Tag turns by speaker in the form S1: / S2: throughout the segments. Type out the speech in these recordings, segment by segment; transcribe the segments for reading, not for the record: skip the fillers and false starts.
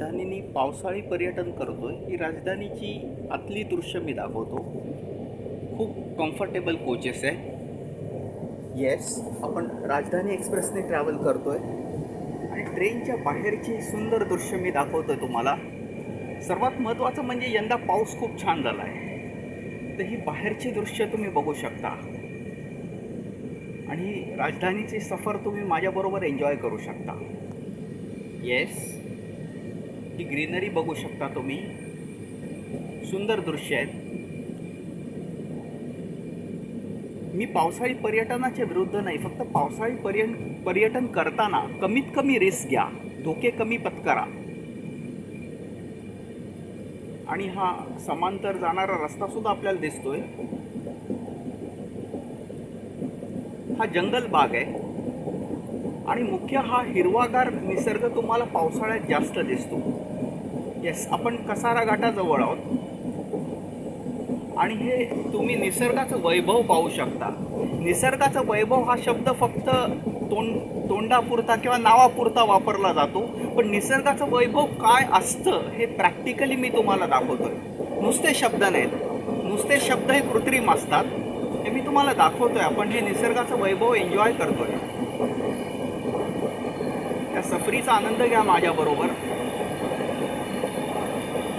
S1: राजधानीनी पावसाळी पर्यटन करतोय. ही राजधानीची आतली दृश्य मी दाखवतो. खूप कम्फर्टेबल कोचेस आहे. येस, आपण राजधानी एक्सप्रेसने ट्रॅव्हल करतोय आणि ट्रेनच्या बाहेरची सुंदर दृश्य मी दाखवतोय तुम्हाला. सर्वात महत्त्वाचं म्हणजे यंदा पाऊस खूप छान झाला आहे, तर ही बाहेरची दृश्य तुम्ही बघू शकता आणि राजधानीची सफर तुम्ही माझ्याबरोबर एन्जॉय करू शकता. येस, ही ग्रीनरी बघू शकता तुम्ही. सुंदर दृश्य आहेत. मी पावसाळी पर्यटनाच्या विरुद्ध नाही, फक्त पावसाळी पर्यटन करताना कमीत कमी रिस्क घ्या, धोके कमी पत्करा. आणि हा समांतर जाणारा रस्ता सुद्धा आपल्याला दिसतोय. हा जंगल भाग आहे आणि मुख्य हा हिरवागार निसर्ग तुम्हाला पावसाळ्यात जास्त दिसतो. येस, आपण कसारा घाटाजवळ आहोत आणि हे तुम्ही निसर्गाचं वैभव पाहू शकता. निसर्गाचं वैभव हा शब्द फक्त तोंडापुरता किंवा नावापुरता वापरला जातो, पण निसर्गाचं वैभव काय असतं हे प्रॅक्टिकली मी तुम्हाला दाखवतोय. नुसते शब्द नाहीत, नुसते शब्द हे कृत्रिम असतात. हे मी तुम्हाला दाखवतोय. आपण हे निसर्गाचं वैभव एन्जॉय करतोय. या सफरीचा आनंद घ्या माझ्याबरोबर.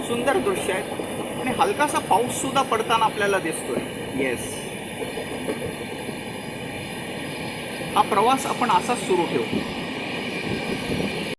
S1: सुंदर दृश्य आहे आणि हलकासा पाऊस सुद्धा पडताना आपल्याला दिसतोय. येस, हा प्रवास आपण असाच सुरू ठेवू.